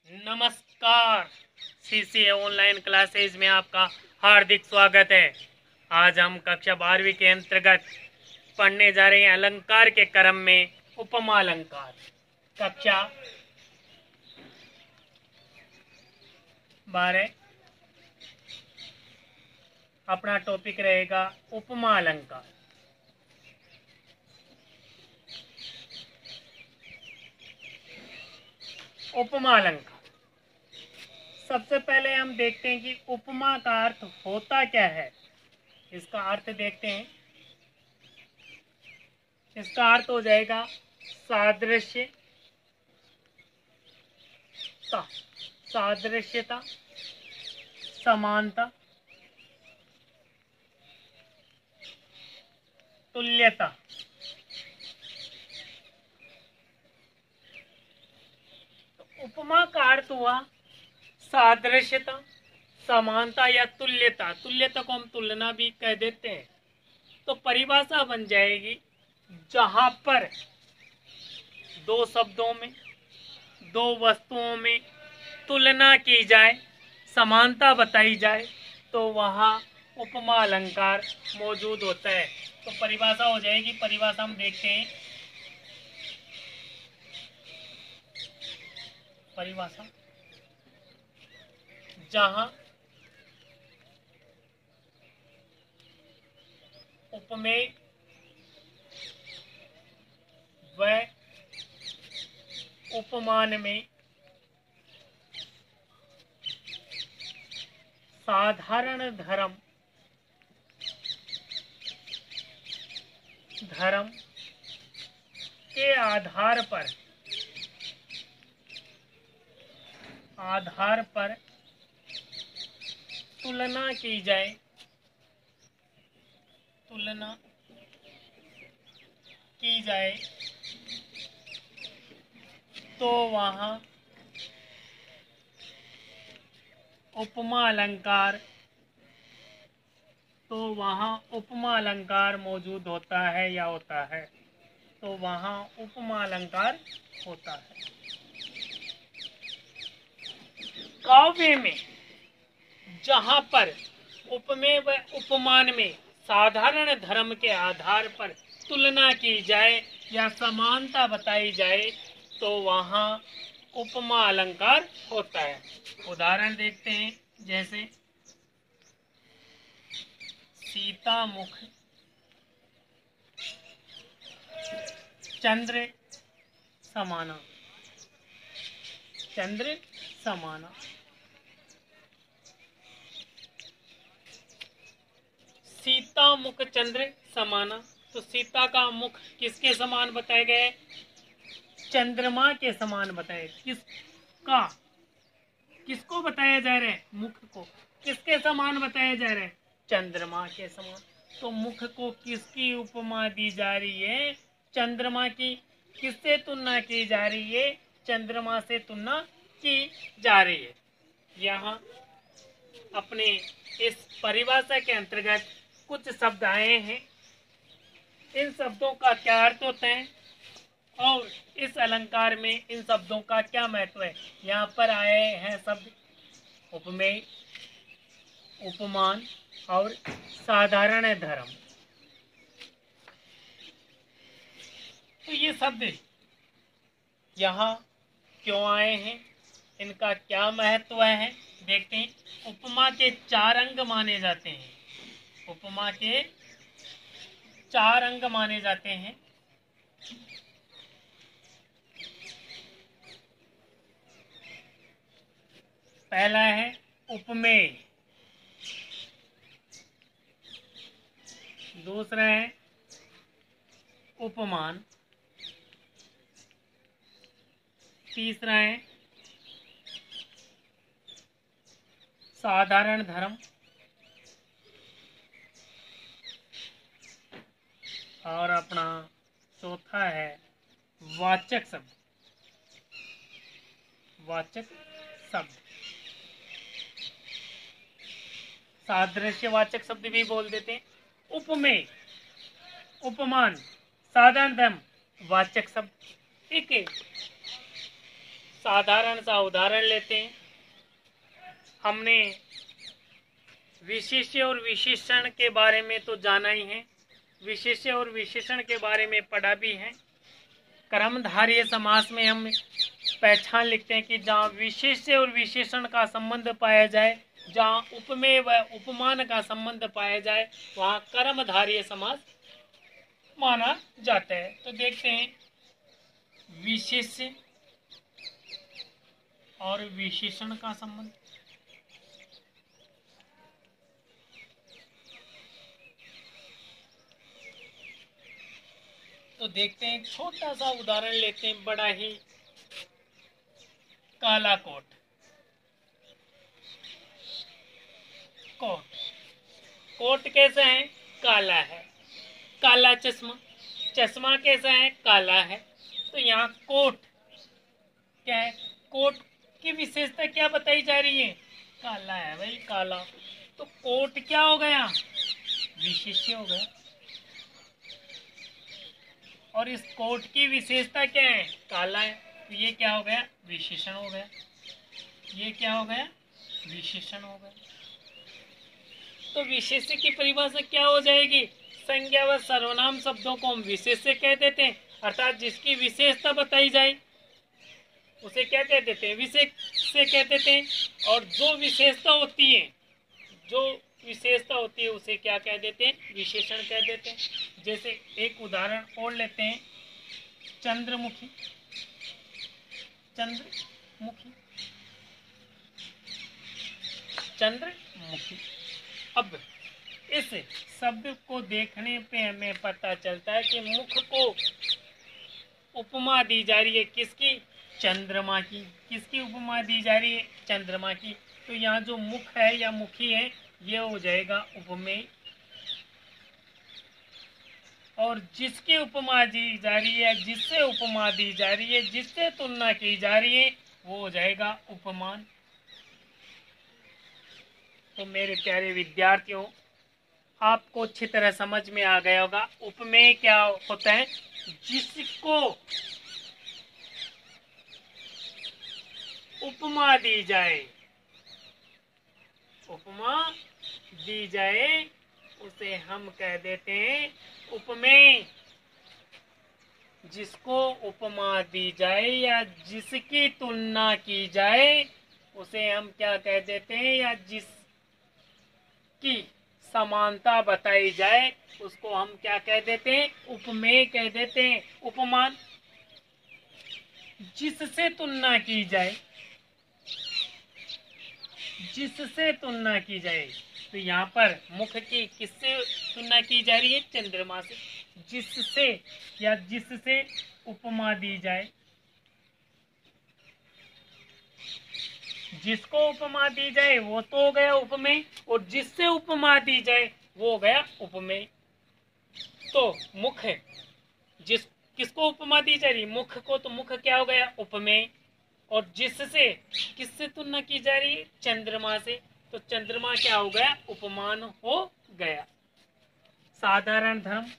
नमस्कार। CCA online classes में आपका हार्दिक स्वागत है। आज हम कक्षा 12वीं के अंतर्गत पढ़ने जा रहे हैं अलंकार के क्रम में उपमा अलंकार। कक्षा 12 अपना टॉपिक रहेगा उपमा अलंकार। उपमा अलंकार सबसे पहले हम देखते हैं कि उपमा का अर्थ होता क्या है। इसका अर्थ देखते हैं। इसका अर्थ हो जाएगा सादृश्य, सादृश्यता, समानता, तुल्यता। तो उपमा का अर्थ हुआ सादृश्यता, समानता या तुल्यता। तुल्यता को हम तुलना भी कह देते हैं। तो परिभाषा बन जाएगी जहां पर दो शब्दों में, दो वस्तुओं में तुलना की जाए, समानता बताई जाए, तो वहां उपमा अलंकार मौजूद होता है। तो परिभाषा हो जाएगी। परिभाषा हम देखते हैं। परिभाषा जहां उपमेय व उपमान में साधारण धर्म के आधार पर तुलना की जाए, तो वहां उपमा अलंकार मौजूद होता है या होता है। तो वहां उपमा अलंकार होता है। काव्य में जहां पर उपमेय व उपमान में साधारण धर्म के आधार पर तुलना की जाए या समानता बताई जाए, तो वहां उपमा अलंकार होता है। उदाहरण देखते हैं। जैसे सीता मुख चंद्र समाना। चंद्र समाना। सीता मुख चंद्र समाना। तो सीता का मुख किसके समान बताए गए? चंद्रमा के समान बताए। किसको बताया जा रहा है? मुख को किसके समान बताया जा रहा है? चंद्रमा के समान। तो मुख को किसकी उपमा दी जा रही है? चंद्रमा की। किससे तुलना की जा रही है? चंद्रमा से तुलना की जा रही है। यहाँ अपने इस परिभाषा के अंतर्गत कुछ शब्द आए हैं। इन शब्दों का क्या अर्थ होता है और इस अलंकार में इन शब्दों का क्या महत्व है। यहाँ पर आए हैं शब्द उपमेय, उपमान और साधारण धर्म। तो ये शब्द यहाँ क्यों आए हैं, इनका क्या महत्व है, देखते हैं। उपमा के 4 अंग माने जाते हैं। उपमा के 4 अंग माने जाते हैं। पहला है उपमेय, दूसरा है उपमान, तीसरा है साधारण धर्म और अपना चौथा है वाचक शब्द। वाचक शब्द सादृश्यवाचक शब्द भी बोल देते हैं। उपमेय, उपमान, साधारण धर्म, वाचक शब्द। ठीक है। साधारण सा उदाहरण लेते हैं। हमने विशेष्य और विशेषण के बारे में तो जाना ही है, विशेष्य और विशेषण के बारे में पढ़ा भी है। कर्मधारय समास में हम पहचान लिखते हैं कि जहाँ विशेष्य और विशेषण का संबंध पाया जाए, जहाँ उपमेय व उपमान का संबंध पाया जाए, वहाँ कर्मधारय समास माना जाता है। तो देखते हैं विशेष्य और विशेषण का संबंध। तो देखते हैं, छोटा सा उदाहरण लेते हैं, बड़ा ही काला कोट। कोट कोट कैसा है? काला है। काला चश्मा, चश्मा कैसा है? काला है। तो यहाँ कोट क्या है? कोट की विशेषता क्या बताई जा रही है? काला है भाई, काला। तो कोट क्या हो गया? विशेष्य हो गया। और इस कोट की विशेषता क्या है? काला है। तो ये क्या हो गया? विशेषण हो गया। ये क्या हो गया? विशेषण हो गया। तो विशेष्य की परिभाषा क्या हो जाएगी? संज्ञा व सर्वनाम शब्दों को हम विशेष्य कह देते हैं, अर्थात जिसकी विशेषता बताई जाए उसे क्या कह देते हैं? विशेष्य कह देते हैं। और जो विशेषता होती है, उसे क्या कह देते हैं? विशेषण कह देते हैं। जैसे एक उदाहरण और लेते हैं, चंद्रमुखी। चंद्रमुखी, चंद्रमुखी। अब इस शब्द को देखने पे हमें पता चलता है कि मुख को उपमा दी जा रही है किसकी? चंद्रमा की। किसकी उपमा दी जा रही है? चंद्रमा की। तो यहाँ जो मुख है या मुखी है, ये हो जाएगा उपमेय। और जिसकी उपमा दी जा रही है, जिससे उपमा दी जा रही है, जिससे तुलना की जा रही है, वो हो जाएगा उपमान। तो मेरे प्यारे विद्यार्थियों, आपको अच्छी तरह समझ में आ गया होगा उपमेय क्या होता है। जिसको उपमा दी जाए, उपमा दी जाए, उसे हम कह देते हैं उपमेय। जिसको उपमा दी जाए या जिसकी तुलना की जाए, उसे हम क्या कह देते हैं? या जिसकी समानता बताई जाए, उसको हम क्या कह देते हैं? उपमेय कह देते हैं। उपमान, जिससे तुलना की जाए, जिससे तुलना की जाए। तो यहाँ पर मुख की किससे तुलना की जा रही है? चंद्रमा से। जिससे या जिससे उपमा दी जाए, जिसको उपमा दी जाए वो तो हो गया उपमेय, और जिससे उपमा दी जाए वो हो गया उपमेय। तो मुख है, किसको उपमा दी जा रही? मुख को। तो मुख क्या हो गया? उपमेय। और जिससे किससे तुलना की जा रही है? चंद्रमा से। तो चंद्रमा क्या हो गया? उपमान हो गया। साधारण धर्म,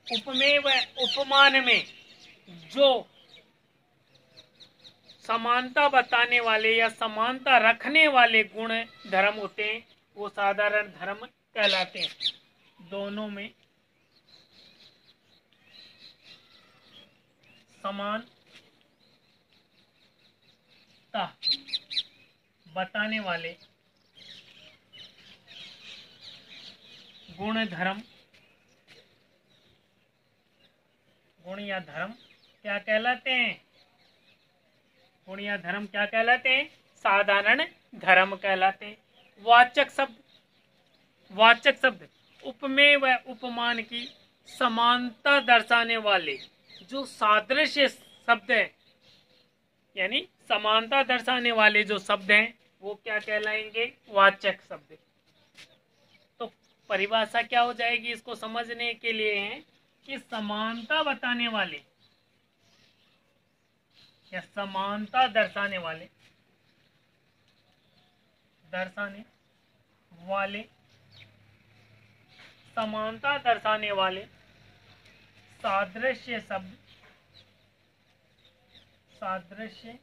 उपमेय व उपमान में जो समानता बताने वाले या समानता रखने वाले गुण धर्म होते हैं, वो साधारण धर्म कहलाते हैं। दोनों में समानता बताने वाले गुण धर्म, गुण या धर्म क्या कहलाते हैं? गुण या धर्म क्या कहलाते हैं? साधारण धर्म कहलाते हैं। वाचक शब्द, वाचक शब्द उपमेय व उपमान की समानता दर्शाने वाले जो सादृश्य शब्द है, यानी समानता दर्शाने वाले जो शब्द हैं, वो क्या कहलाएंगे? वाचक शब्द। तो परिभाषा क्या हो जाएगी इसको समझने के लिए है कि समानता बताने वाले या समानता दर्शाने वाले, समानता दर्शाने वाले सादृश्य शब्द, सादृश्य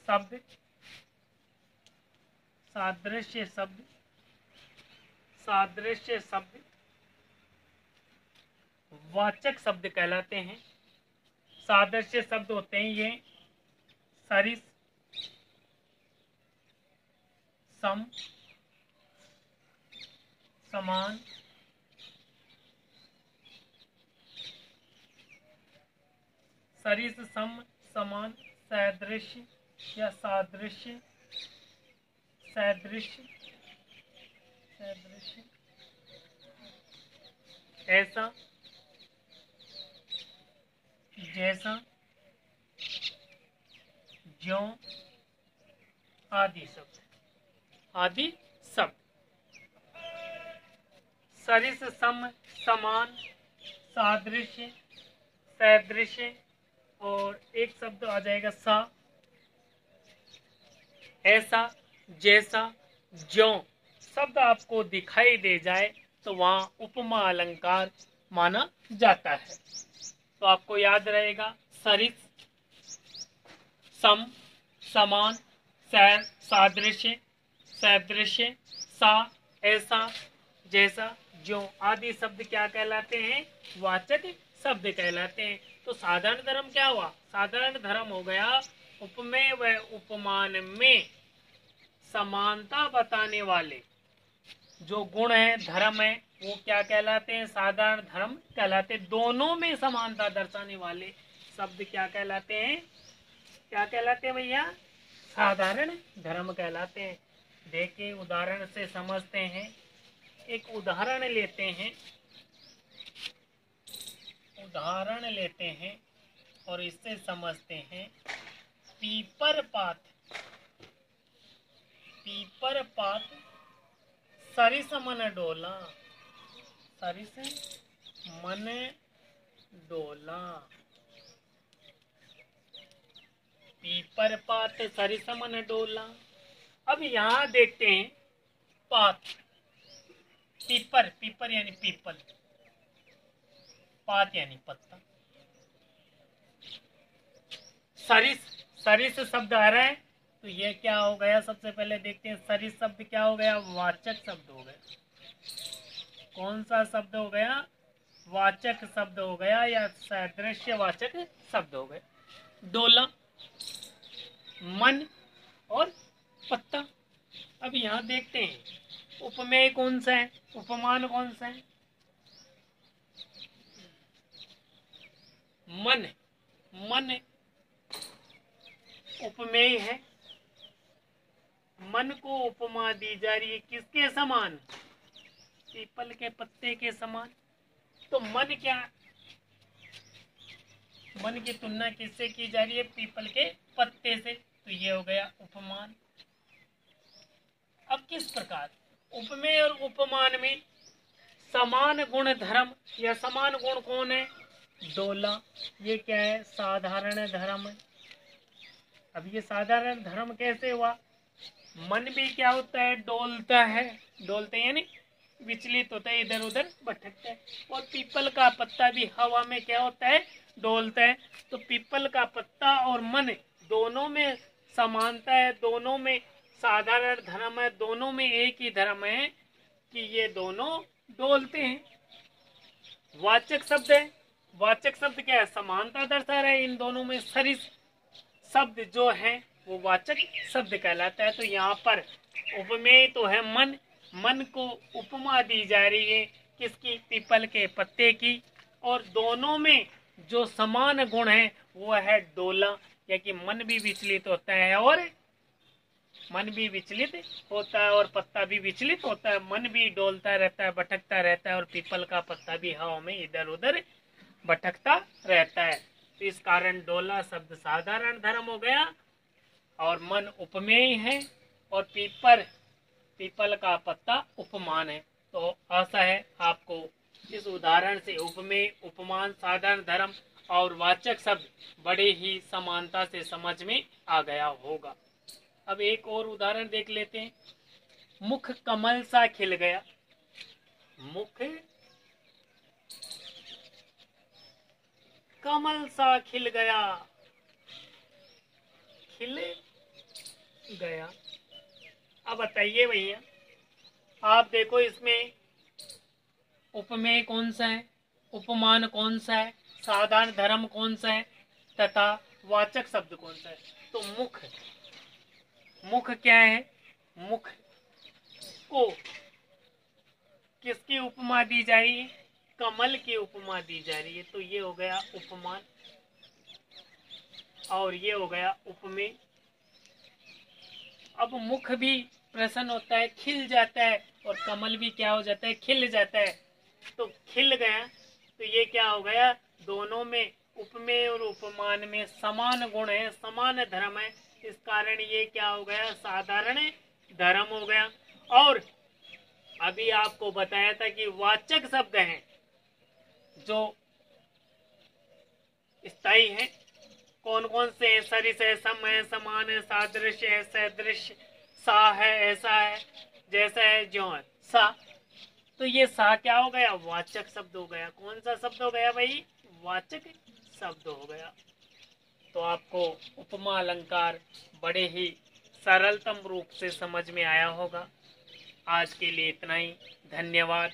शब्द, सादृश्य शब्द, सादृश्य शब्द वाचक शब्द कहलाते हैं। सादृश्य शब्द होते हैं ये सरिस, सम, समान, सरिस, सम, समान, सादृश्य या सादृश्य, सादृश्य, सादृश्य, ऐसा, जैसा, ज्यों आदि शब्द, आदि शब्द। सरिस, सम, समान, सादृश्य, सादृश्य और एक शब्द आ जाएगा सा, ऐसा, जैसा, ज्यों शब्द आपको दिखाई दे जाए तो वहां उपमा अलंकार माना जाता है। तो आपको याद रहेगा सरिस, सम, समान, सादृश्य, सादृश्य, सा, ऐसा, जैसा, ज्यों आदि शब्द क्या कहलाते हैं? वाचक शब्द कहलाते हैं। तो साधारण धर्म क्या हुआ? साधारण धर्म हो गया उपमेय व उपमान में समानता बताने वाले जो गुण है, धर्म है, वो क्या कहलाते हैं? साधारण धर्म कहलाते। दोनों में समानता दर्शाने वाले शब्द क्या कहलाते हैं? क्या कहलाते हैं भैया? साधारण धर्म कहलाते हैं। देखिए उदाहरण से समझते हैं। एक उदाहरण लेते हैं, उदाहरण लेते हैं और इससे समझते हैं। पीपर पात, पीपर पात सरिस मन डोला, सरिस मन डोला, पीपर पात सरिस मन डोला। अब यहाँ देखते हैं पात, पीपर, पीपर यानी पीपल, पात यानी पत्ता। सरिस, सरिस शब्द आ रहा है तो ये क्या हो गया? सबसे पहले देखते हैं सरिस शब्द क्या हो गया? वाचक शब्द हो गया। कौन सा शब्द हो गया? वाचक शब्द हो गया या सादृश्य वाचक शब्द हो गया। डोला, मन और पत्ता। अब यहाँ देखते हैं उपमेय कौन सा है, उपमान कौन सा है? मन, मन उपमेय है। मन को उपमा दी जा रही है किसके समान? पीपल के पत्ते के समान। तो मन क्या, मन की तुलना किससे की जा रही है? पीपल के पत्ते से। तो ये हो गया उपमान। अब किस प्रकार उपमेय और उपमान में समान गुण धर्म या समान गुण कौन है? डोला। ये क्या है? साधारण धर्म। अब ये साधारण धर्म कैसे हुआ? मन भी क्या होता है? डोलता है, डोलते यानी विचलित होता है, इधर उधर भटकता है। और पीपल का पत्ता भी हवा में क्या होता है? डोलता है। तो पीपल का पत्ता और मन दोनों में समानता है, दोनों में साधारण धर्म है, दोनों में एक ही धर्म है कि ये दोनों डोलते हैं। वाचक शब्द है, वाचक शब्द क्या है? समानता दर्शा रहा है इन दोनों में। सरिस शब्द जो है वो वाचक शब्द कहलाता है। तो यहाँ पर उपमेय तो है मन, मन को उपमा दी जा रही है किसकी? पीपल के पत्ते की। और दोनों में जो समान गुण है वो है डोला, या कि मन भी विचलित होता है और मन भी विचलित होता है और पत्ता भी विचलित होता है। मन भी डोलता रहता है, भटकता रहता है और पीपल का पत्ता भी हवा में इधर उधर भटकता रहता है। तो इस कारण डोला शब्द साधारण धर्म हो गया और मन उपमेय है और पीपल का पत्ता उपमान है। तो आशा है आपको इस उदाहरण से उपमेय, उपमान, साधारण धर्म और वाचक शब्द बड़े ही समानता से समझ में आ गया होगा। अब एक और उदाहरण देख लेते हैं। मुख कमल सा खिल गया, मुख कमल सा खिल गया, खिल गया। अब बताइए भैया, आप देखो इसमें उपमेय कौन सा है, उपमान कौन सा है, साधारण धर्म कौन सा है तथा वाचक शब्द कौन सा है। तो मुख, मुख क्या है, मुख को किसकी उपमा दी जा रही है, कमल की उपमा दी जा रही है। तो ये हो गया उपमान और ये हो गया उपमेय। अब मुख भी प्रसन्न होता है, खिल जाता है, और कमल भी क्या हो जाता है, खिल जाता है। तो खिल गया, तो ये क्या हो गया, दोनों में उपमेय और उपमान में समान गुण है, समान धर्म है, इस कारण ये क्या हो गया, साधारण धर्म हो गया। और अभी आपको बताया था कि वाचक शब्द हैं जो स्थायी हैं, कौन कौन से हैं, सरिस है, सम है, समान है, सादृश्य है, सदृश, सा है, ऐसा है, जैसा है, ज्यों है, सा। तो ये सा क्या हो गया, वाचक शब्द हो गया। कौन सा शब्द हो गया भाई, वाचक शब्द हो गया। तो आपको उपमा अलंकार बड़े ही सरलतम रूप से समझ में आया होगा। आज के लिए इतना ही, धन्यवाद।